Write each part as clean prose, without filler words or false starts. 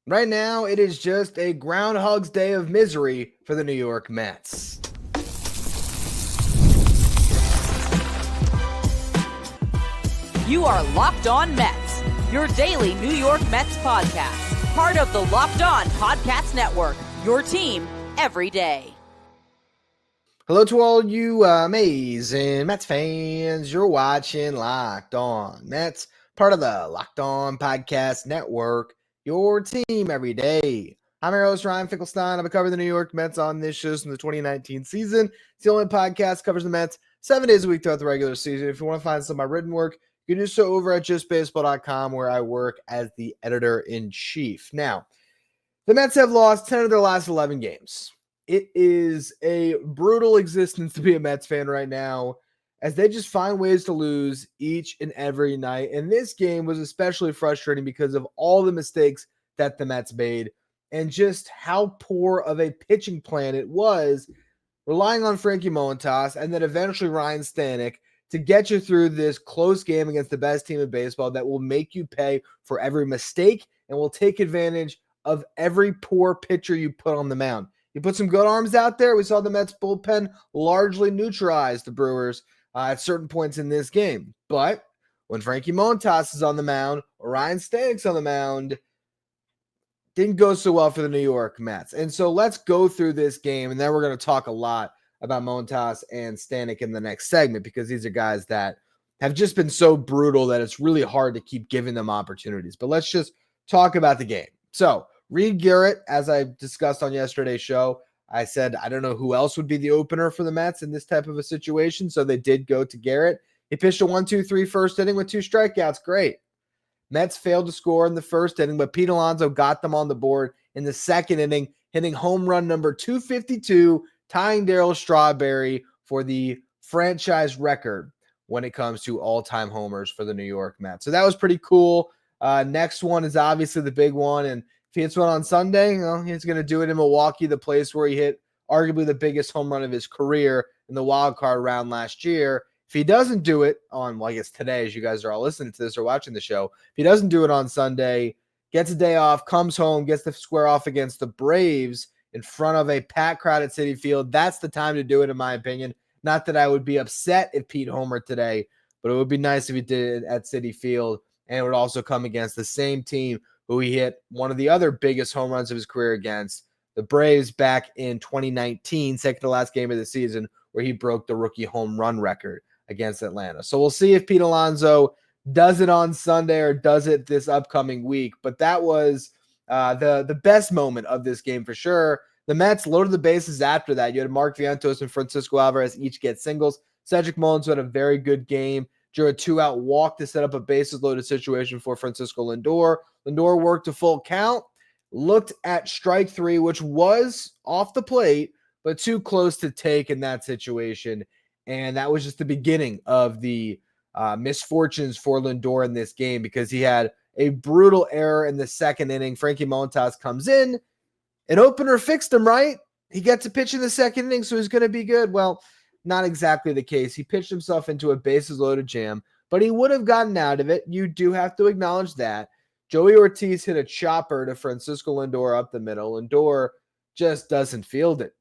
Right now, it is just a Groundhog's Day of misery for the New York Mets. You are Locked On Mets, your daily New York Mets podcast. Part of the Locked On Podcast Network, your team every day. Hello to all you amazing Mets fans. You're watching Locked On Mets, part of the Locked On Podcast Network, your team every day. I'm your host, Ryan Finkelstein. I've been covering the New York Mets on this show from the 2019 season. It's the only podcast that covers the Mets 7 days a week throughout the regular season. If you want to find some of my written work, you can do so over at justbaseball.com, where I work as the editor-in-chief. Now, the Mets have lost 10 of their last 11 games. It is a brutal existence to be a Mets fan right now, as they just find ways to lose each and every night. And this game was especially frustrating because of all the mistakes that the Mets made and just how poor of a pitching plan it was, relying on Frankie Montas and then eventually Ryne Stanek to get you through this close game against the best team in baseball that will make you pay for every mistake and will take advantage of every poor pitcher you put on the mound. You put some good arms out there. We saw the Mets bullpen largely neutralize the Brewers at certain points in this game. But when Frankie Montas is on the mound or Ryne Stanek's on the mound, didn't go so well for the New York Mets. And so let's go through this game, and then we're going to talk a lot about Montas and Stannick in the next segment, because these are guys that have just been so brutal that it's really hard to keep giving them opportunities. But let's just talk about the game. So Reed Garrett, as I discussed on yesterday's show, I said I don't know who else would be the opener for the Mets in this type of a situation, so they did go to Garrett. He pitched a 1-2-3 first inning with 2 strikeouts. Great. Mets failed to score in the first inning, but Pete Alonso got them on the board in the second inning, hitting home run number 252, tying Darryl Strawberry for the franchise record when it comes to all-time homers for the New York Mets. So that was pretty cool. Next one is obviously the big one, and if he hits one on Sunday, he's going to do it in Milwaukee, the place where he hit arguably the biggest home run of his career in the wild card round last year. If he doesn't do it on, well, I guess today, as you guys are all listening to this or watching the show, if he doesn't do it on Sunday, gets a day off, comes home, gets to square off against the Braves in front of a packed crowd at Citi Field, that's the time to do it, in my opinion. Not that I would be upset if Pete homered today, but it would be nice if he did it at Citi Field, and it would also come against the same team who he hit one of the other biggest home runs of his career against, the Braves, back in 2019, second to last game of the season, where he broke the rookie home run record against Atlanta. So we'll see if Pete Alonso does it on Sunday or does it this upcoming week. But that was the best moment of this game for sure. The Mets loaded the bases after that. You had Mark Vientos and Francisco Alvarez each get singles. Cedric Mullins had a very good game, drew a 2-out walk to set up a bases-loaded situation for Francisco Lindor. Lindor worked a full count, looked at strike 3, which was off the plate, but too close to take in that situation. And that was just the beginning of the misfortunes for Lindor in this game, because he had a brutal error in the second inning. Frankie Montas comes in. An opener fixed him, right? He gets a pitch in the second inning, so he's going to be good. Well, not exactly the case. He pitched himself into a bases-loaded jam, but he would have gotten out of it. You do have to acknowledge that. Joey Ortiz hit a chopper to Francisco Lindor up the middle. Lindor just doesn't field it.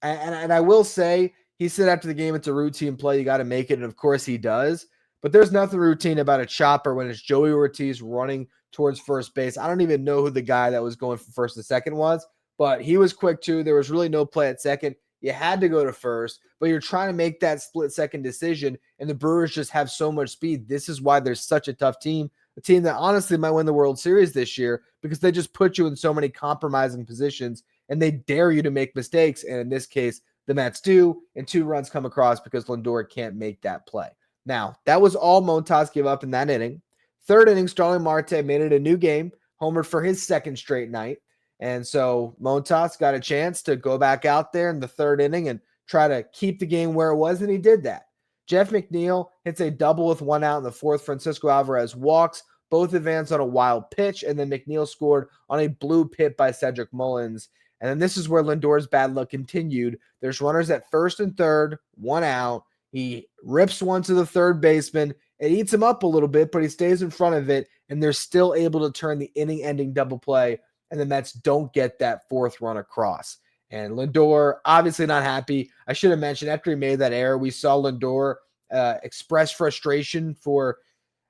And I will say, he said after the game, it's a routine play. You got to make it. And, of course, he does. But there's nothing routine about a chopper when it's Joey Ortiz running towards first base. I don't even know who the guy that was going from first to second was, but he was quick too. There was really no play at second. You had to go to first, but you're trying to make that split-second decision, and the Brewers just have so much speed. This is why they're such a tough team, a team that honestly might win the World Series this year, because they just put you in so many compromising positions, and they dare you to make mistakes, and in this case, the Mets do, and 2 runs come across because Lindor can't make that play. Now, that was all Montas gave up in that inning. Third inning, Starling Marte made it a new game, homered for his second straight night. And so Montas got a chance to go back out there in the third inning and try to keep the game where it was, and he did that. Jeff McNeil hits a double with 1 out in the fourth. Francisco Alvarez walks. Both advanced on a wild pitch, and then McNeil scored on a blue hit by Cedric Mullins. And then this is where Lindor's bad luck continued. There's runners at first and third, 1 out. He rips one to the third baseman. It eats him up a little bit, but he stays in front of it, and they're still able to turn the inning-ending double play and the Mets don't get that fourth run across. And Lindor, obviously not happy. I should have mentioned, after he made that error, we saw Lindor express frustration for,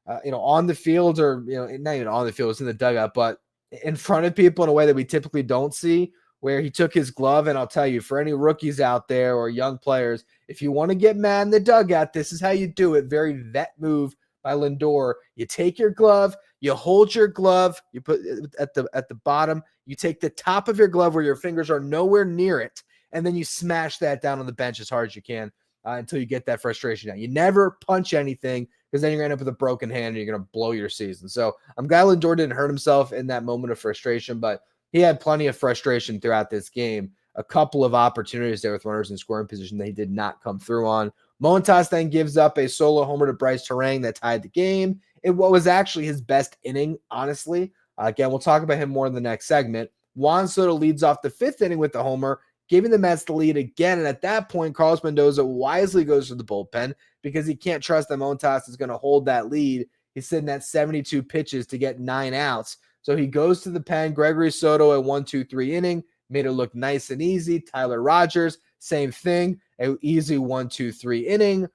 on the field, or, not even on the field, it's in the dugout, but in front of people in a way that we typically don't see, where he took his glove. And I'll tell you, for any rookies out there or young players, if you want to get mad in the dugout, this is how you do it. Very vet move by Lindor. You take your glove, you hold your glove, you put it at the bottom, you take the top of your glove where your fingers are nowhere near it, and then you smash that down on the bench as hard as you can until you get that frustration out. You never punch anything, because then you're going to end up with a broken hand and you're going to blow your season. So I'm glad Lindor didn't hurt himself in that moment of frustration, but he had plenty of frustration throughout this game. A couple of opportunities there with runners in scoring position that he did not come through on. Montas then gives up a solo homer to Bryce Terang that tied the game. It was actually his best inning, honestly. Again, we'll talk about him more in the next segment. Juan Soto leads off the fifth inning with the homer, giving the Mets the lead again. And at that point, Carlos Mendoza wisely goes to the bullpen because he can't trust that Montas is going to hold that lead. He's sitting at 72 pitches to get 9 outs. So he goes to the pen. Gregory Soto at 1-2-3 inning, made it look nice and easy. Tyler Rogers, same thing, an easy 1-2-3 inning.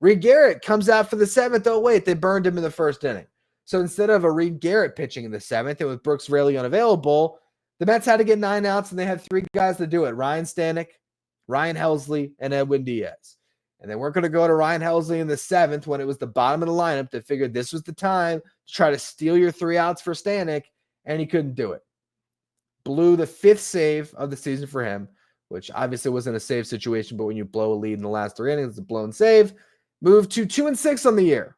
Reed Garrett comes out for the seventh. Oh, wait, they burned him in the first inning. So instead of a Reed Garrett pitching in the seventh, and with Brooks Raley unavailable, the Mets had to get 9 outs, and they had 3 guys to do it: Ryne Stanek, Ryan Helsley, and Edwin Diaz. And they weren't going to go to Ryan Helsley in the seventh when it was the bottom of the lineup. They figured this was the time to try to steal your 3 outs for Stannick, and he couldn't do it. Blew the 5th save of the season for him, which obviously wasn't a save situation, but when you blow a lead in the last 3 innings, it's a blown save. Moved to 2-6 on the year.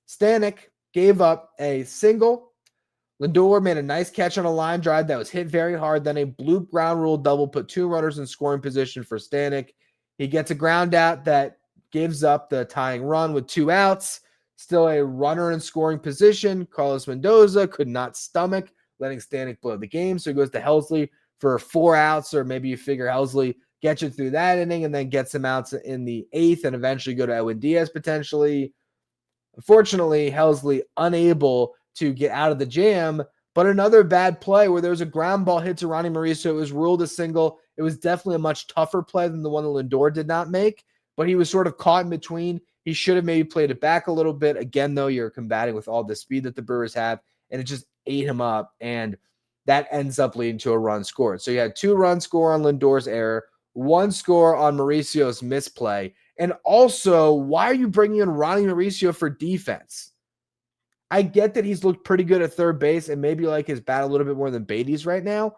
Stannick gave up a single. Lindor made a nice catch on a line drive that was hit very hard. Then a blue ground rule double put 2 runners in scoring position for Stannick. He gets a ground out that gives up the tying run with 2 outs. Still a runner in scoring position. Carlos Mendoza could not stomach letting Stannick blow the game, so he goes to Helsley for 4 outs, or maybe you figure Helsley gets you through that inning and then gets some outs in the 8th and eventually go to Edwin Diaz potentially. Unfortunately, Helsley unable to get out of the jam, but another bad play where there was a ground ball hit to Ronnie Mauricio. It was ruled a single. It was definitely a much tougher play than the one that Lindor did not make, but he was sort of caught in between. He should have maybe played it back a little bit. Again, though, you're combating with all the speed that the Brewers have, and it just ate him up, and that ends up leading to a run scored. So you had 2 runs score on Lindor's error, 1 score on Mauricio's misplay. And also, why are you bringing in Ronnie Mauricio for defense? I get that he's looked pretty good at third base and maybe like his bat a little bit more than Beatty's right now.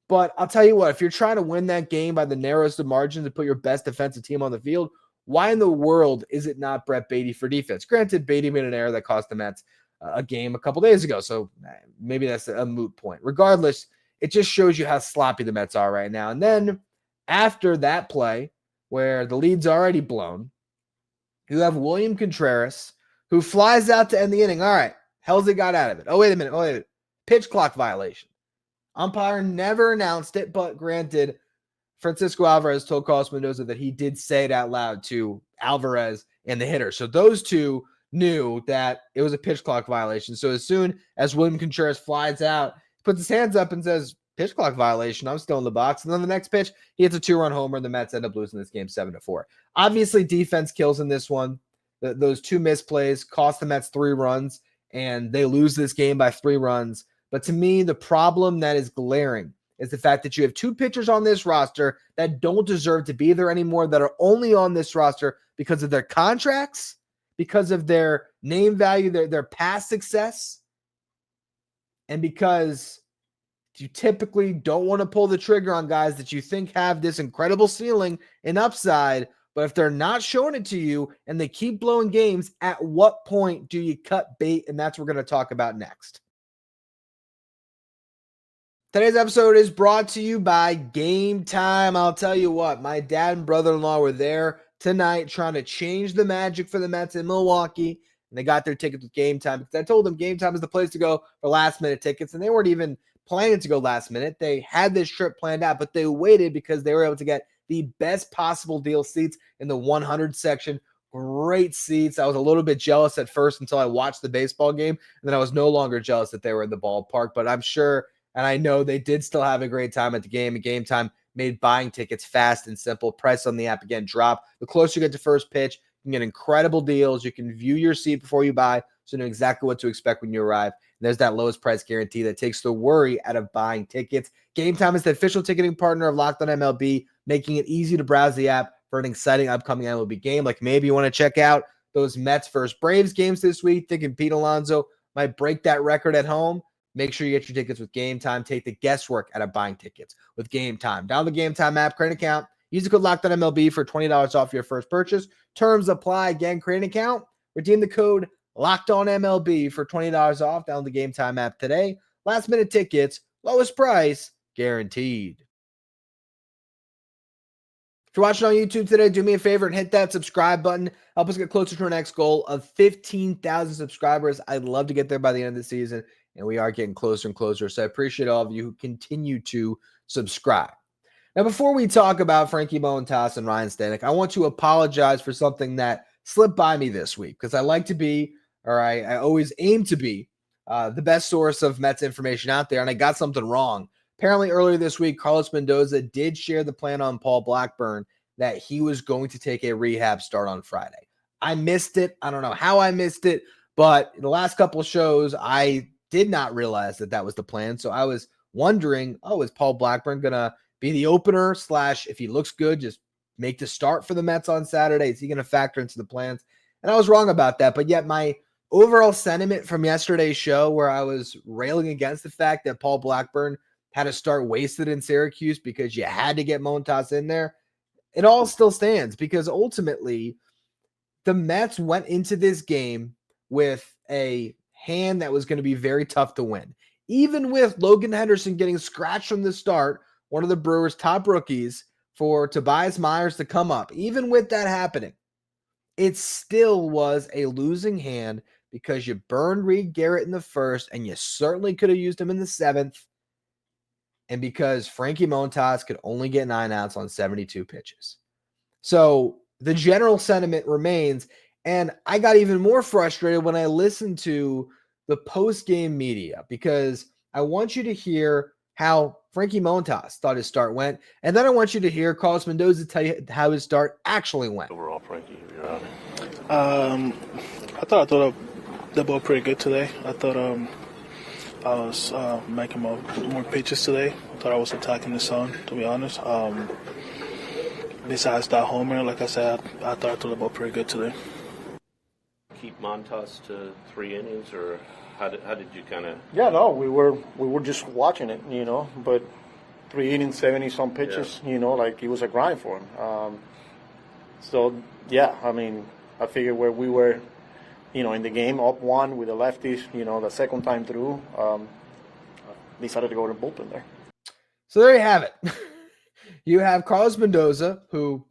But I'll tell you what, if you're trying to win that game by the narrowest of margins and put your best defensive team on the field, why in the world is it not Brett Beatty for defense? Granted, Beatty made an error that cost the Mets a game a couple days ago, so maybe that's a moot point. Regardless, it just shows you how sloppy the Mets are right now. And then after that play, where the lead's already blown, you have William Contreras, who flies out to end the inning. All right, Helsley got out of it. Oh, wait a minute. Pitch clock violation. Umpire never announced it, but granted, Francisco Alvarez told Carlos Mendoza that he did say it out loud to Alvarez and the hitter. So those two knew that it was a pitch clock violation. So as soon as William Contreras flies out, he puts his hands up and says, pitch clock violation, I'm still in the box. And then the next pitch, he hits a 2-run homer, and the Mets end up losing this game 7-4. Obviously, defense kills in this one. Those 2 misplays cost the Mets 3 runs, and they lose this game by 3 runs. But to me, the problem that is glaring is the fact that you have 2 pitchers on this roster that don't deserve to be there anymore, that are only on this roster because of their contracts, because of their name value, their past success, and because you typically don't want to pull the trigger on guys that you think have this incredible ceiling and upside. But if they're not showing it to you and they keep blowing games, at what point do you cut bait? And that's what we're going to talk about next. Today's episode is brought to you by Game Time. I'll tell you what, my dad and brother-in-law were there tonight trying to change the magic for the Mets in Milwaukee, and they got their tickets with Game Time because I told them Game Time is the place to go for last-minute tickets, and they weren't even planning to go last minute. They had this trip planned out, but they waited because they were able to get the best possible deal seats in the 100 section. Great seats. I was a little bit jealous at first until I watched the baseball game, and then I was no longer jealous that they were in the ballpark, but I'm sure And I know they did still have a great time at the game. And Game Time made buying tickets fast and simple. Price on the app, again, drop. The closer you get to first pitch, you can get incredible deals. You can view your seat before you buy, so you know exactly what to expect when you arrive. And there's that lowest price guarantee that takes the worry out of buying tickets. Game Time is the official ticketing partner of Locked On MLB, making it easy to browse the app for an exciting upcoming MLB game. Like maybe you want to check out those Mets versus Braves games this week, thinking Pete Alonso might break that record at home. Make sure you get your tickets with Game Time. Take the guesswork out of buying tickets with Game Time. Download the Game Time app, create an account. Use the code LOCKEDONMLB for $20 off your first purchase. Terms apply. Again, create an account. Redeem the code LOCKEDONMLB for $20 off. Download the Game Time app today. Last minute tickets, lowest price, guaranteed. If you're watching on YouTube today, do me a favor and hit that subscribe button. Help us get closer to our next goal of 15,000 subscribers. I'd love to get there by the end of the season, and we are getting closer and closer. So I appreciate all of you who continue to subscribe. Now, before we talk about Frankie Montas and Ryne Stanek, I want to apologize for something that slipped by me this week, because I like to be, or I always aim to be, the best source of Mets information out there, and I got something wrong. Apparently, earlier this week, Carlos Mendoza did share the plan on Paul Blackburn that he was going to take a rehab start on Friday. I missed it. I don't know how I missed it, but in the last couple of shows, I did not realize that that was the plan. So I was wondering, is Paul Blackburn going to be the opener / if he looks good, just make the start for the Mets on Saturday? Is he going to factor into the plans? And I was wrong about that. But yet my overall sentiment from yesterday's show, where I was railing against the fact that Paul Blackburn had a start wasted in Syracuse because you had to get Montas in there, it all still stands, because ultimately the Mets went into this game with a hand that was going to be very tough to win. Even with Logan Henderson getting scratched from the start, one of the Brewers' top rookies, for Tobias Myers to come up, even with that happening, it still was a losing hand, because you burned Reed Garrett in the first, and you certainly could have used him in the seventh, and because Frankie Montas could only get 9 outs on 72 pitches. So the general sentiment remains, and I got even more frustrated when I listened to the post-game media, because I want you to hear how Frankie Montas thought his start went, and then I want you to hear Carlos Mendoza tell you how his start actually went. Overall, Frankie, you're out. I thought the ball pretty good today. I thought I was making more pitches today. I thought I was attacking the zone, to be honest. Besides that homer, like I said, I thought I threw the ball pretty good today. Keep Montas to 3 innings, or how did you kind of? Yeah, no, we were just watching it, But 3 innings, 70-some pitches, like it was a grind for him. So yeah, I mean, I figured where we were, in the game, up 1 with the lefties, the second time through, decided to go to the bullpen there. So there you have it. You have Carlos Mendoza, who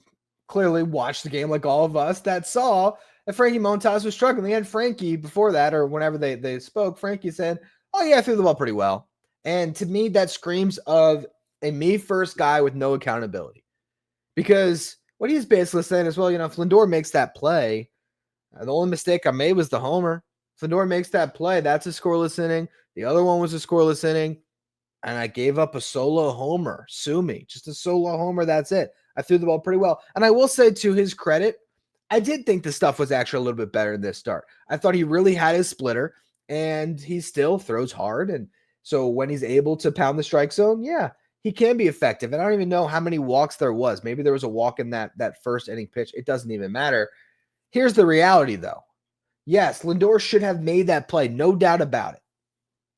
clearly watched the game like all of us, that saw that Frankie Montas was struggling. And Frankie, before that, or whenever they spoke, Frankie said, "Oh yeah, I threw the ball pretty well." And to me, that screams of a me-first guy with no accountability. Because what he's basically saying is, well, if Lindor makes that play, the only mistake I made was the homer. If Lindor makes that play, that's a scoreless inning. The other one was a scoreless inning. And I gave up a solo homer. Sue me. Just a solo homer. That's it. I threw the ball pretty well. And I will say, to his credit, I did think the stuff was actually a little bit better in this start. I thought he really had his splitter, and he still throws hard. And so when he's able to pound the strike zone, yeah, he can be effective. And I don't even know how many walks there was. Maybe there was a walk in that first inning pitch. It doesn't even matter. Here's the reality, though. Yes, Lindor should have made that play. No doubt about it.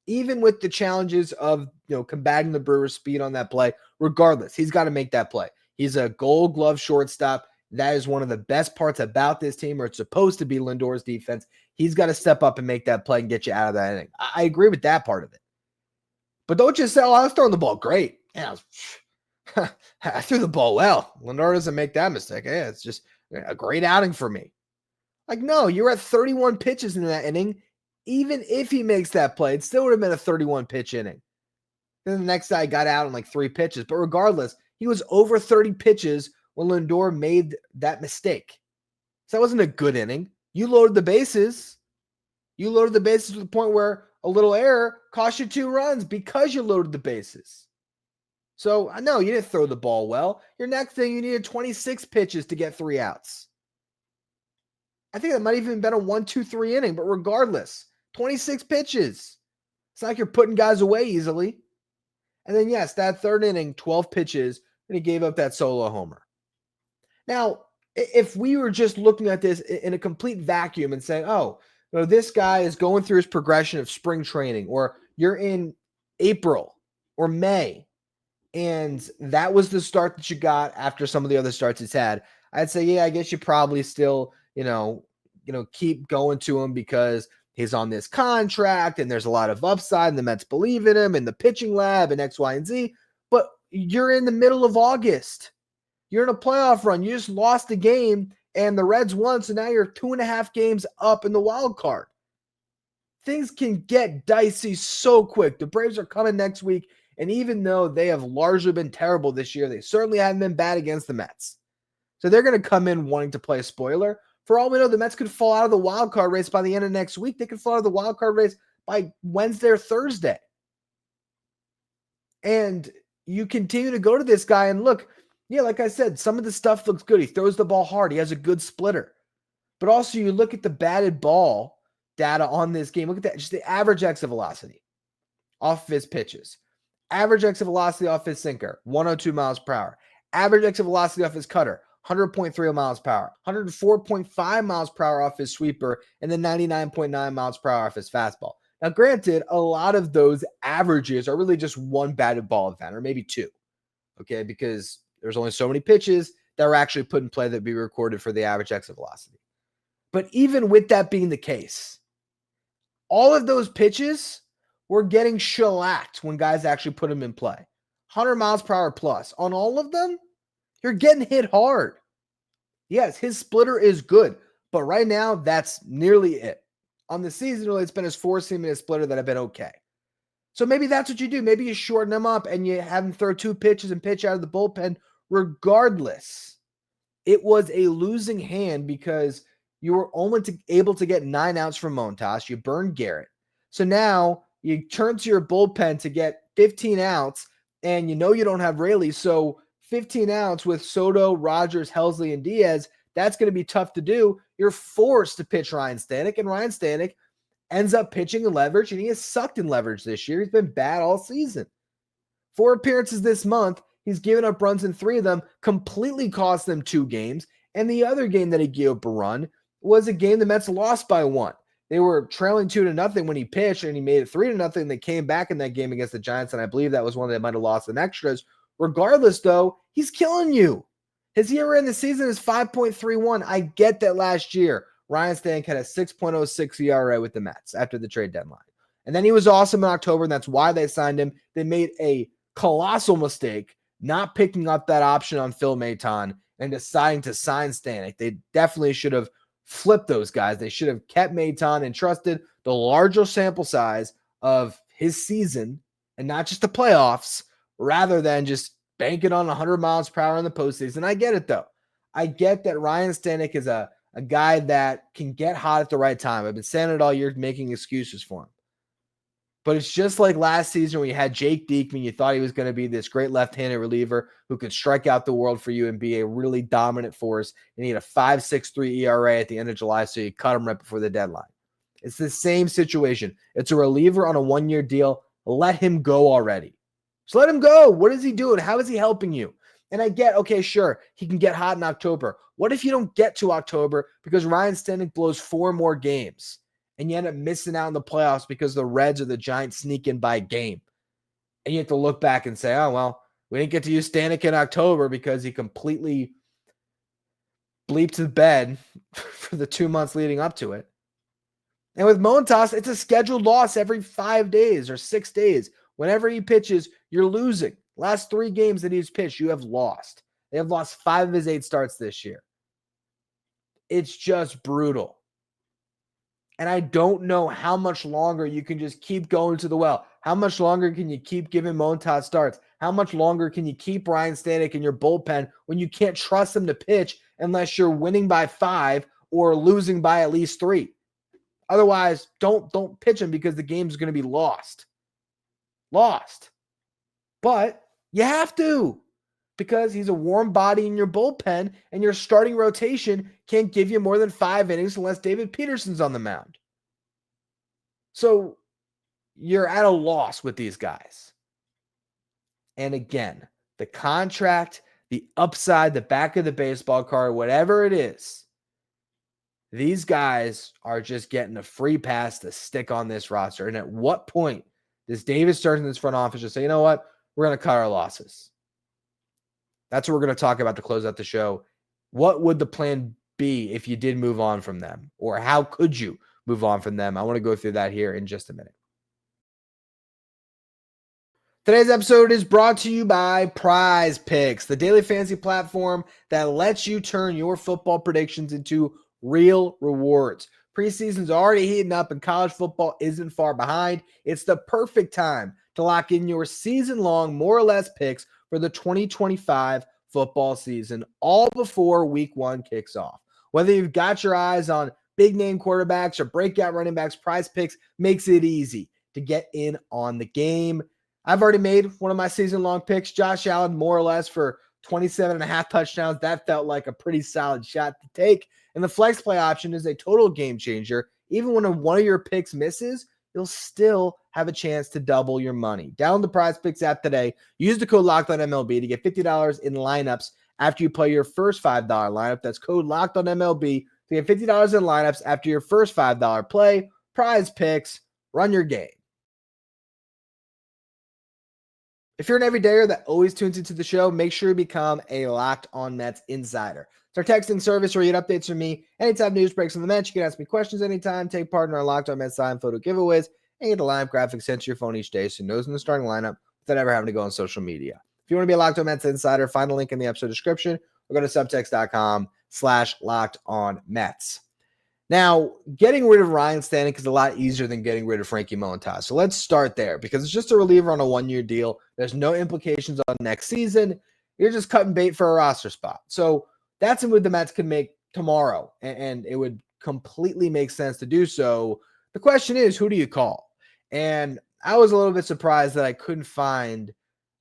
Even with the challenges of combating the Brewers' speed on that play, regardless, he's got to make that play. He's a Gold Glove shortstop. That is one of the best parts about this team, or it's supposed to be Lindor's defense. He's got to step up and make that play and get you out of that inning. I agree with that part of it. But don't just say, I was throwing the ball great. Yeah, I threw the ball well. Lindor doesn't make that mistake. Yeah, it's just a great outing for me. Like, no, you're at 31 pitches in that inning. Even if he makes that play, it still would have been a 31-pitch inning. Then the next guy got out in like 3 pitches. But regardless, he was over 30 pitches when Lindor made that mistake. So that wasn't a good inning. You loaded the bases. You loaded the bases to the point where, a little error cost you 2 runs because you loaded the bases. So I know you didn't throw the ball well. Your next thing, you needed 26 pitches to get 3 outs. I think that might even have been a 1-2-3 inning, but regardless, 26 pitches. It's not like you're putting guys away easily. And then, yes, that third inning, 12 pitches, and he gave up that solo homer. Now, if we were just looking at this in a complete vacuum and saying, oh, you know, this guy is going through his progression of spring training, or you're in April or May, and that was the start that you got after some of the other starts he's had, I'd say, yeah, I guess you probably still, keep going to him because he's on this contract and there's a lot of upside and the Mets believe in him and the pitching lab and X, Y, and Z. But you're in the middle of August. You're in a playoff run. You just lost a game and the Reds won, so now you're 2.5 games up in the wild card. Things can get dicey so quick. The Braves are coming next week, and even though they have largely been terrible this year, they certainly haven't been bad against the Mets. So they're going to come in wanting to play a spoiler. For all we know, the Mets could fall out of the wild card race by the end of next week. They could fall out of the wild card race by Wednesday or Thursday. And you continue to go to this guy and look, yeah, like I said, some of the stuff looks good. He throws the ball hard. He has a good splitter. But also you look at the batted ball data on this game. Look at that, just the average exit velocity off of his pitches. Average exit velocity off his sinker, 102 miles per hour. Average exit velocity off his cutter, 100.3 miles per hour, 104.5 miles per hour off his sweeper, and then 99.9 miles per hour off his fastball. Now, granted, a lot of those averages are really just one batted ball event, or maybe 2, okay, because there's only so many pitches that were actually put in play that be recorded for the average exit velocity. But even with that being the case, all of those pitches were getting shellacked when guys actually put them in play. 100 miles per hour plus. On all of them, you're getting hit hard. Yes, his splitter is good, but right now, that's nearly it. On the season, really, it's been his 4-seam and his splitter that have been okay. So maybe that's what you do. Maybe you shorten him up and you have him throw 2 pitches and pitch out of the bullpen. Regardless, it was a losing hand because you were only able to get 9 outs from Montas. You burned Garrett. So now you turn to your bullpen to get 15 outs, and you know you don't have Raley. So 15 outs with Soto, Rogers, Helsley, and Diaz, that's going to be tough to do. You're forced to pitch Ryne Stanek, and Ryne Stanek ends up pitching in leverage, and he has sucked in leverage this year. He's been bad all season. 4 appearances this month. He's given up runs in 3 of them, completely cost them 2 games. And the other game that he gave up a run was a game the Mets lost by 1. They were trailing 2-0 when he pitched, and he made it 3-0. They came back in that game against the Giants, and I believe that was one they might have lost in extras. Regardless, though, he's killing you. His ERA in the season is 5.31. I get that last year, Ryne Stanek had a 6.06 ERA with the Mets after the trade deadline. And then he was awesome in October, and that's why they signed him. They made a colossal mistake not picking up that option on Phil Maton and deciding to sign Stannick. They definitely should have flipped those guys. They should have kept Maton and trusted the larger sample size of his season and not just the playoffs, rather than just banking on 100 miles per hour in the postseason. I get it, though. I get that Ryne Stanek is a guy that can get hot at the right time. I've been saying it all year, making excuses for him. But it's just like last season when you had Jake Diekman. You thought he was going to be this great left-handed reliever who could strike out the world for you and be a really dominant force. And he had a 5.63 ERA at the end of July, so you cut him right before the deadline. It's the same situation. It's a reliever on a 1-year deal. Let him go already. Just let him go. What is he doing? How is he helping you? And I get, okay, sure, he can get hot in October. What if you don't get to October because Ryne Stanek blows 4 more games and you end up missing out in the playoffs because the Reds or the Giants sneak in by a game? And you have to look back and say, oh, well, we didn't get to use Stanek in October because he completely bleeped the bed for the 2 months leading up to it. And with Montas, it's a scheduled loss every 5 days or 6 days. Whenever he pitches, you're losing. Last 3 games that he's pitched, you have lost. They have lost 5 of his 8 starts this year. It's just brutal. And I don't know how much longer you can just keep going to the well. How much longer can you keep giving Montas starts? How much longer can you keep Ryne Stanek in your bullpen when you can't trust him to pitch unless you're winning by 5 or losing by at least 3? Otherwise, don't pitch him because the game's going to be lost. But you have to, because he's a warm body in your bullpen, and your starting rotation can't give you more than 5 innings unless David Peterson's on the mound. So you're at a loss with these guys. And again, the contract, the upside, the back of the baseball card, whatever it is, these guys are just getting a free pass to stick on this roster. And at what point does David Stearns in this front office just say, you know what, we're going to cut our losses? That's what we're going to talk about to close out the show. What would the plan be if you did move on from them? Or how could you move on from them? I want to go through that here in just a minute. Today's episode is brought to you by Prize Picks, the daily fantasy platform that lets you turn your football predictions into real rewards. Preseason's already heating up and college football isn't far behind. It's the perfect time to lock in your season-long, more or less picks for the 2025 football season, all before week 1 kicks off. Whether you've got your eyes on big-name quarterbacks or breakout running backs, Prize Picks makes it easy to get in on the game. I've already made one of my season-long picks, Josh Allen, more or less for 27.5 touchdowns. That felt like a pretty solid shot to take. And the flex play option is a total game changer. Even when one of your picks misses, you'll still have a chance to double your money. Download the Prize Picks app today. Use the code LOCKEDONMLB to get $50 in lineups after you play your first $5 lineup. That's code LOCKEDONMLB to get $50 in lineups after your first $5 play. Prize Picks, run your game. If you're an everydayer that always tunes into the show, make sure you become a Locked On Mets insider. It's our texting service where you get updates from me anytime news breaks on the Mets. You can ask me questions anytime, take part in our Locked On Mets sign photo giveaways, and get a lineup graphic sent to your phone each day so you know who's in the starting lineup without ever having to go on social media. If you want to be a Locked On Mets insider, find the link in the episode description or go to subtext.com/LockedOnMets. Now, getting rid of Ryne Stanek is a lot easier than getting rid of Frankie Montas. So let's start there because it's just a reliever on a 1-year deal. There's no implications on next season. You're just cutting bait for a roster spot. So that's a move the Mets can make tomorrow, and it would completely make sense to do so. The question is, who do you call? And I was a little bit surprised that I couldn't find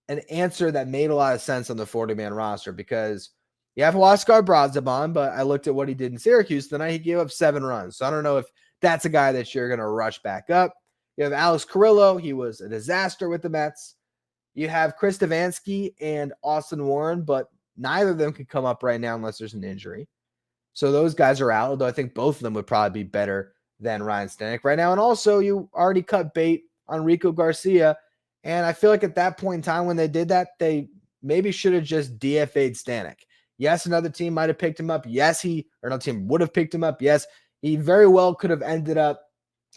an answer that made a lot of sense on the 40-man roster because you have Huascar Braziban, but I looked at what he did in Syracuse tonight. He gave up 7 runs. So I don't know if that's a guy that you're going to rush back up. You have Alex Carrillo. He was a disaster with the Mets. You have Chris Stefanski and Austin Warren, but neither of them could come up right now unless there's an injury. So those guys are out, although I think both of them would probably be better than Ryne Stanek right now. And also, you already cut bait on Rico Garcia. And I feel like at that point in time when they did that, they maybe should have just DFA'd Stanek. Yes, another team might have picked him up. Yes, another team would have picked him up. Yes, he very well could have ended up,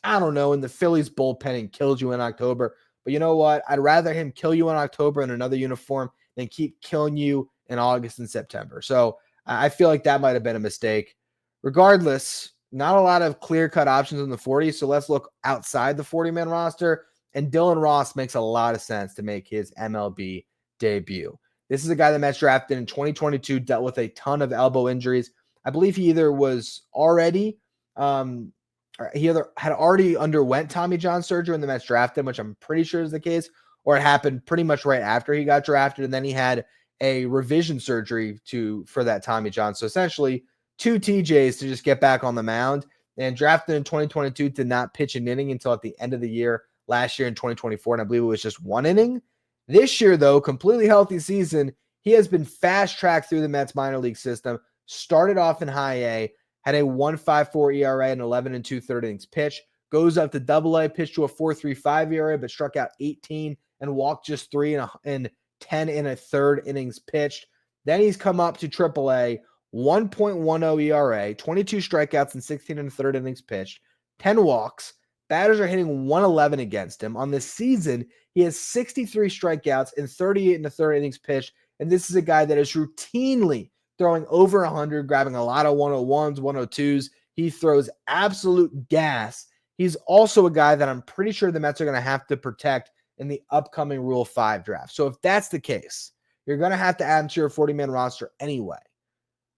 I don't know, in the Phillies bullpen and killed you in October. But you know what? I'd rather him kill you in October in another uniform than keep killing you in August and September. So I feel like that might have been a mistake. Regardless, not a lot of clear-cut options in the 40s, so let's look outside the 40-man roster. And Dylan Ross makes a lot of sense to make his MLB debut. This is a guy that Mets drafted in 2022, dealt with a ton of elbow injuries. I believe he either was already, he either had already underwent Tommy John surgery when the Mets drafted him, which I'm pretty sure is the case, or it happened pretty much right after he got drafted, and then he had a revision surgery for that Tommy John. So essentially, 2 TJs to just get back on the mound. And drafted in 2022, did not pitch an inning until at the end of the year last year in 2024, and I believe it was just 1 inning. This year, though, completely healthy season. He has been fast-tracked through the Mets minor league system. Started off in high A, had a 1.54 ERA and 11 2/3 innings pitch. Goes up to Double A, pitched to a 4.35 ERA, but struck out 18 and walked just 3 and 10 1/3 innings pitched. Then he's come up to Triple A, 1.10 ERA, 22 strikeouts and 16 1/3 innings pitched, 10 walks. Batters are hitting 111 against him. On this season, he has 63 strikeouts and 38 1/3 innings pitched. And this is a guy that is routinely throwing over 100, grabbing a lot of 101s, 102s. He throws absolute gas. He's also a guy that I'm pretty sure the Mets are going to have to protect in the upcoming Rule 5 draft. So if that's the case, you're going to have to add him to your 40-man roster anyway.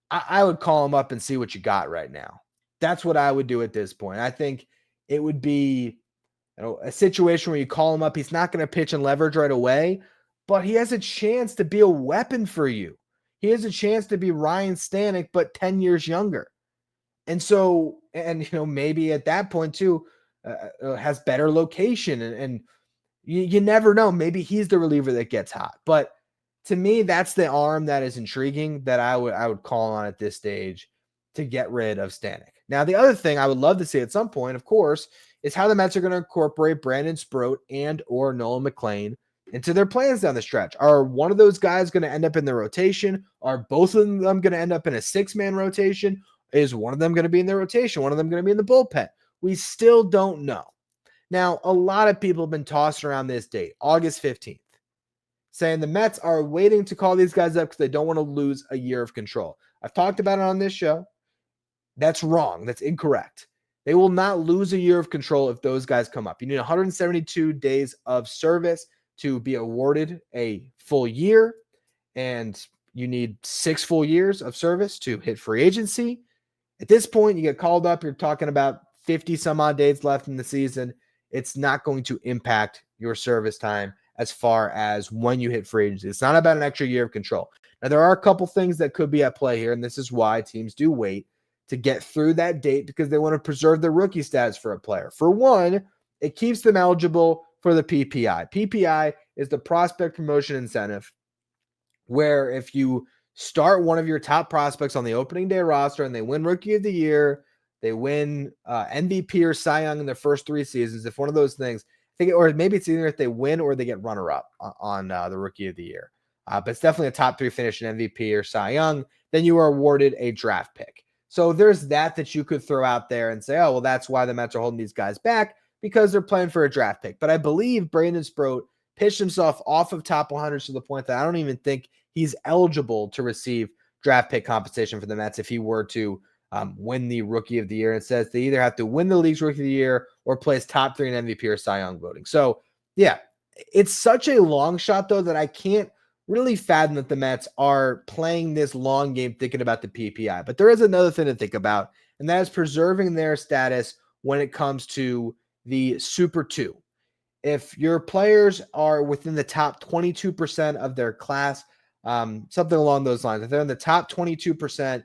I would call him up and see what you got right now. That's what I would do at this point. I think it would be a situation where you call him up. He's not going to pitch and leverage right away, but he has a chance to be a weapon for you. He has a chance to be Ryne Stanek, but 10 years younger. And so, maybe at that point too, has better location and you never know. Maybe he's the reliever that gets hot. But to me, that's the arm that is intriguing that I would call on at this stage to get rid of Stannick. Now, the other thing I would love to see at some point, of course, is how the Mets are going to incorporate Brandon Sproat and or Nolan McLean into their plans down the stretch. Are one of those guys going to end up in the rotation? Are both of them going to end up in a 6-man rotation? Is one of them going to be in the rotation? One of them going to be in the bullpen? We still don't know. Now, a lot of people have been tossing around this date, August 15th, saying the Mets are waiting to call these guys up because they don't want to lose a year of control. I've talked about it on this show. That's wrong. That's incorrect. They will not lose a year of control if those guys come up. You need 172 days of service to be awarded a full year, and you need 6 full years of service to hit free agency. At this point, you get called up, you're talking about 50 some odd days left in the season. It's not going to impact your service time as far as when you hit free agency. It's not about an extra year of control. Now, there are a couple things that could be at play here, and this is why teams do wait to get through that date because they want to preserve their rookie status for a player. For one, it keeps them eligible for the PPI. PPI is the prospect promotion incentive, where if you start one of your top prospects on the opening day roster and they win Rookie of the Year, they win MVP or Cy Young in their first 3 seasons, if one of those things, or maybe it's either if they win or they get runner-up on the Rookie of the Year. But it's definitely a top 3 finish in MVP or Cy Young, then you are awarded a draft pick. So there's that you could throw out there and say, oh, well, that's why the Mets are holding these guys back, because they're playing for a draft pick. But I believe Brandon Sproat pitched himself off of top 100 to the point that I don't even think he's eligible to receive draft pick compensation for the Mets if he were to win the Rookie of the Year. It says they either have to win the league's Rookie of the Year or place top 3 in MVP or Cy Young voting. So, yeah, it's such a long shot, though, that I can't really fathom that the Mets are playing this long game thinking about the PPI. But there is another thing to think about, and that is preserving their status when it comes to the Super 2. If your players are within the top 22% of their class, something along those lines, if they're in the top 22%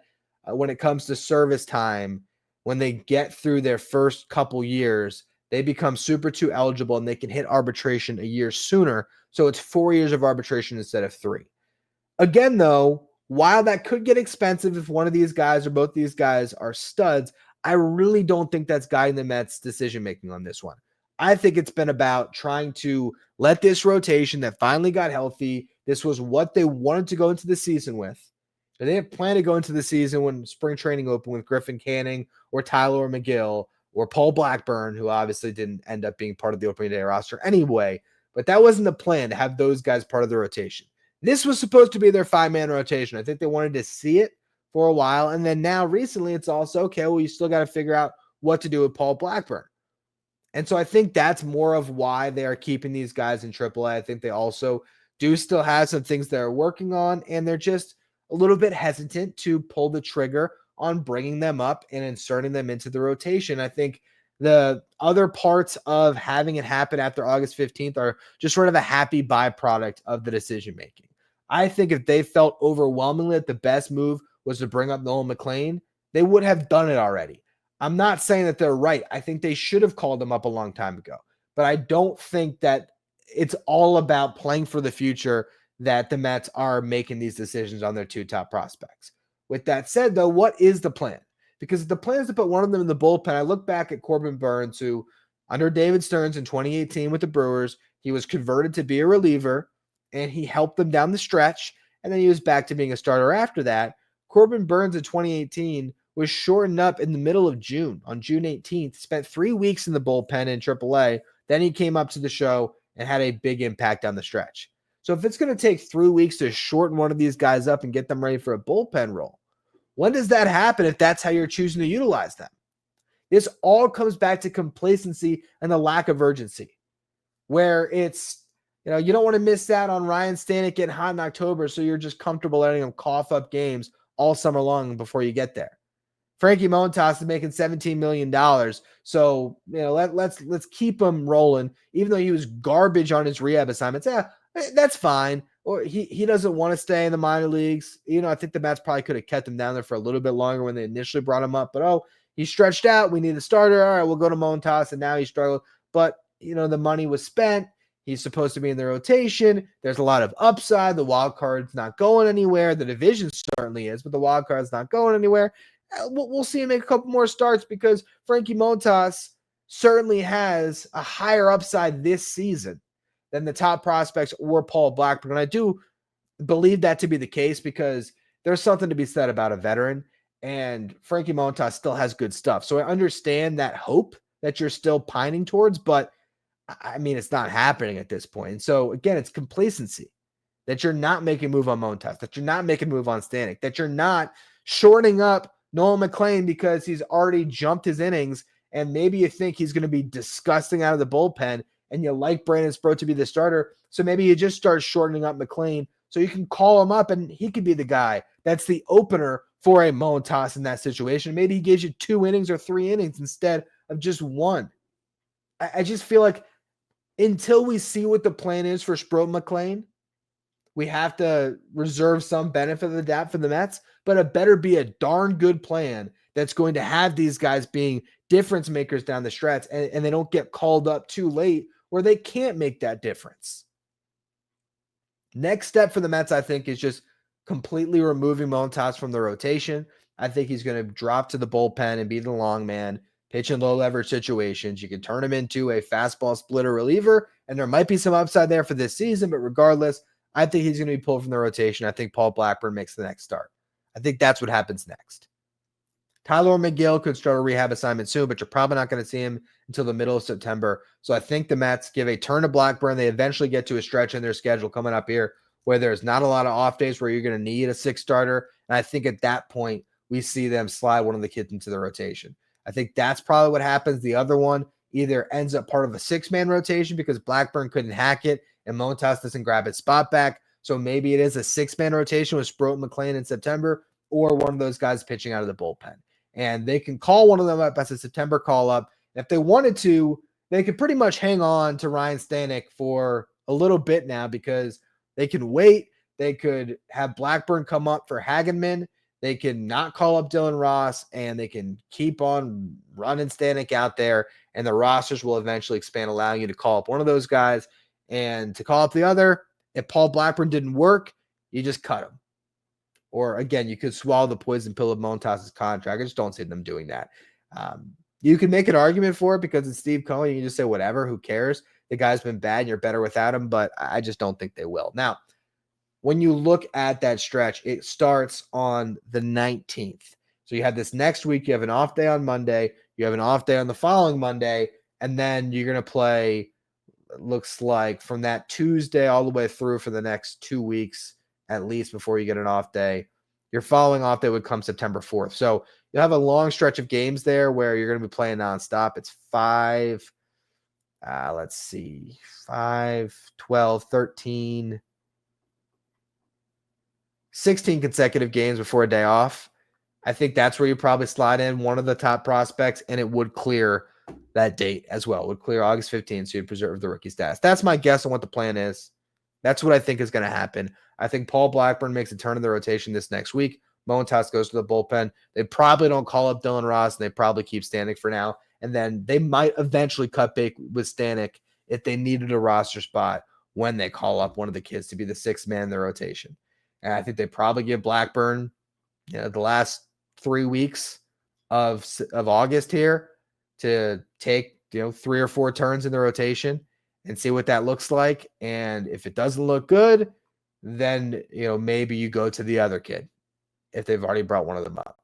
when it comes to service time, when they get through their first couple years, they become Super 2 eligible and they can hit arbitration a year sooner. So it's 4 years of arbitration instead of 3. Again, though, while that could get expensive if one of these guys or both these guys are studs, I really don't think that's guiding the Mets' decision-making on this one. I think it's been about trying to let this rotation that finally got healthy, this was what they wanted to go into the season with. And they didn't plan to go into the season when spring training opened with Griffin Canning or Tyler McGill or Paul Blackburn, who obviously didn't end up being part of the opening day roster anyway. But that wasn't the plan to have those guys part of the rotation. This was supposed to be their 5-man rotation. I think they wanted to see it for a while. And then now recently it's also, okay, well, you still got to figure out what to do with Paul Blackburn. And so I think that's more of why they are keeping these guys in AAA. I think they also do still have some things they're working on, and they're just a little bit hesitant to pull the trigger on bringing them up and inserting them into the rotation. I think the other parts of having it happen after August 15th are just sort of a happy byproduct of the decision-making. I think if they felt overwhelmingly that the best move was to bring up Nolan McLean, they would have done it already. I'm not saying that they're right. I think they should have called him up a long time ago. But I don't think that it's all about playing for the future that the Mets are making these decisions on their 2 top prospects. With that said, though, what is the plan? Because if the plan is to put one of them in the bullpen, I look back at Corbin Burns, who under David Stearns in 2018 with the Brewers, he was converted to be a reliever, and he helped them down the stretch, and then he was back to being a starter after that. Corbin Burns in 2018 was shortened up in the middle of June, on June 18th, spent 3 weeks in the bullpen in AAA. Then he came up to the show and had a big impact down the stretch. So if it's going to take 3 weeks to shorten one of these guys up and get them ready for a bullpen role, when does that happen if that's how you're choosing to utilize them? This all comes back to complacency and the lack of urgency, where it's, you don't want to miss out on Ryne Stanek getting hot in October, so you're just comfortable letting him cough up games all summer long before you get there. Frankie Montas is making $17 million. So, let's keep him rolling. Even though he was garbage on his rehab assignments, that's fine. Or he doesn't want to stay in the minor leagues. I think the Mets probably could have kept him down there for a little bit longer when they initially brought him up. But, he stretched out. We need a starter. All right, we'll go to Montas, and now he struggled. But, the money was spent. He's supposed to be in the rotation. There's a lot of upside. The wild card's not going anywhere. The division certainly is, but the wild card's not going anywhere. We'll see him make a couple more starts because Frankie Montas certainly has a higher upside this season than the top prospects or Paul Blackburn. And I do believe that to be the case because there's something to be said about a veteran, and Frankie Montas still has good stuff. So I understand that hope that you're still pining towards, but I mean, it's not happening at this point. And so again, it's complacency that you're not making a move on Montas, that you're not making a move on Stannick, that you're not shortening up Nolan McLean because he's already jumped his innings, and maybe you think he's going to be disgusting out of the bullpen, and you like Brandon Sproat to be the starter. So maybe you just start shortening up McLean so you can call him up, and he could be the guy that's the opener for a Montas in that situation. Maybe he gives you 2 innings or 3 innings instead of just 1. I just feel like until we see what the plan is for Sproat and McLean, we have to reserve some benefit of the doubt for the Mets, but it better be a darn good plan that's going to have these guys being difference makers down the stretch, and they don't get called up too late where they can't make that difference. Next step for the Mets, I think, is just completely removing Montas from the rotation. I think he's going to drop to the bullpen and be the long man, pitch in low leverage situations. You can turn him into a fastball splitter reliever, and there might be some upside there for this season, but regardless, I think he's going to be pulled from the rotation. I think Paul Blackburn makes the next start. I think that's what happens next. Tyler McGill could start a rehab assignment soon, but you're probably not going to see him until the middle of September. So I think the Mets give a turn to Blackburn. They eventually get to a stretch in their schedule coming up here where there's not a lot of off days where you're going to need a 6 starter. And I think at that point, we see them slide one of the kids into the rotation. I think that's probably what happens. The other one either ends up part of a 6-man rotation because Blackburn couldn't hack it and Montas doesn't grab his spot back. So maybe it is a 6-man rotation with Sproat and McLean in September, or one of those guys pitching out of the bullpen. And they can call one of them up as a September call-up. If they wanted to, they could pretty much hang on to Ryne Stanek for a little bit now because they can wait. They could have Blackburn come up for Hagenman. They can not call up Dylan Ross, and they can keep on running Stannick out there, and the rosters will eventually expand, allowing you to call up one of those guys. And to call up the other, if Paul Blackburn didn't work, you just cut him. Or, again, you could swallow the poison pill of Montas' contract. I just don't see them doing that. You can make an argument for it because it's Steve Cohen. You can just say, whatever, who cares? The guy's been bad, and you're better without him, but I just don't think they will. Now, when you look at that stretch, it starts on the 19th. So you have this next week. You have an off day on Monday. You have an off day on the following Monday. And then you're going to play, it looks like, from that Tuesday all the way through for the next 2 weeks, at least, before you get an off day. Your following off day would come September 4th. So you'll have a long stretch of games there where you're going to be playing nonstop. It's 5, 12, 13, 16 consecutive games before a day off. I think that's where you probably slide in one of the top prospects, and it would clear that date as well. It would clear August 15th, so you'd preserve the rookie status. That's my guess on what the plan is. That's what I think is going to happen. I think Paul Blackburn makes a turn in the rotation this next week. Montas goes to the bullpen. They probably don't call up Dylan Ross, and they probably keep Stannick for now. And then they might eventually cut bait with Stannick if they needed a roster spot when they call up one of the kids to be the 6th man in the rotation. And I think they probably give Blackburn, the last 3 weeks of August here to take, 3 or 4 turns in the rotation and see what that looks like. And if it doesn't look good, then, maybe you go to the other kid if they've already brought one of them up.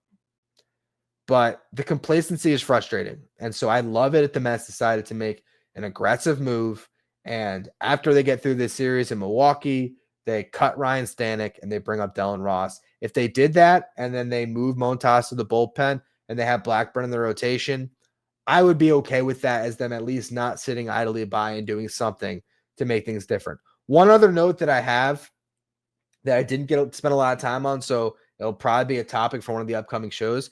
But the complacency is frustrating. And so I love it that the Mets decided to make an aggressive move. And after they get through this series in Milwaukee, they cut Ryne Stanek and they bring up Dylan Ross. If they did that and then they move Montas to the bullpen and they have Blackburn in the rotation, I would be okay with that as them at least not sitting idly by and doing something to make things different. One other note that I have that I didn't spend a lot of time on, so it'll probably be a topic for one of the upcoming shows.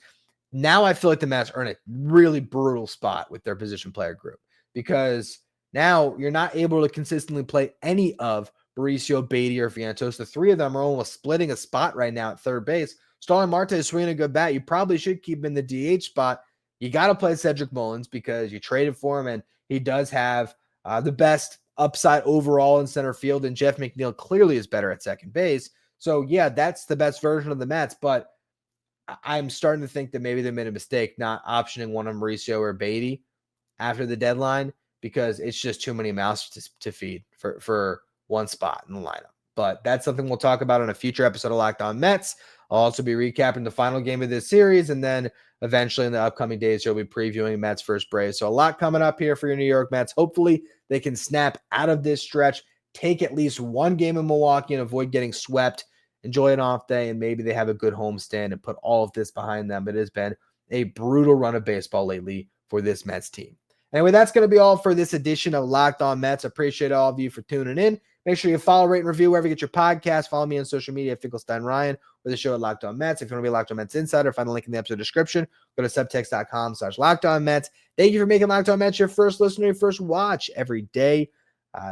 Now I feel like the Mets are in a really brutal spot with their position player group, because now you're not able to consistently play any of Mauricio, Beatty, or Vientos. The three of them are almost splitting a spot right now at third base. Starling Marte is swinging a good bat. You probably should keep him in the DH spot. You got to play Cedric Mullins because you traded for him, and he does have the best upside overall in center field, and Jeff McNeil clearly is better at second base. So, yeah, that's the best version of the Mets, but I'm starting to think that maybe they made a mistake not optioning one of Mauricio or Beatty after the deadline, because it's just too many mouths to feed for one spot in the lineup. But that's something we'll talk about in a future episode of Locked On Mets. I'll also be recapping the final game of this series, and then eventually in the upcoming days, you'll be previewing Mets versus Braves. So a lot coming up here for your New York Mets. Hopefully they can snap out of this stretch, take at least one game in Milwaukee and avoid getting swept, enjoy an off day, and maybe they have a good homestand and put all of this behind them. It has been a brutal run of baseball lately for this Mets team. Anyway, that's going to be all for this edition of Locked On Mets. Appreciate all of you for tuning in. Make sure you follow, rate, and review wherever you get your podcast. Follow me on social media at Finkelstein Ryan, or the show at Locked On Mets. If you want to be a Locked On Mets insider, find the link in the episode description. Go to subtext.com/Locked On Mets. Thank you for making Locked On Mets your first listener, your first watch every day.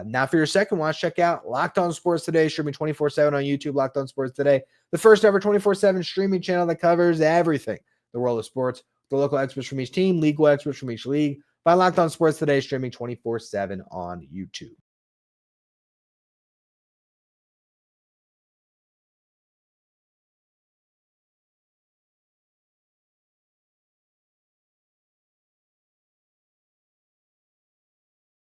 Now for your second watch, check out Locked On Sports Today, streaming 24/7 on YouTube. Locked On Sports Today, the first ever 24/7 streaming channel that covers everything the world of sports. The local experts from each team, legal experts from each league. Find Locked On Sports Today, streaming 24/7 on YouTube.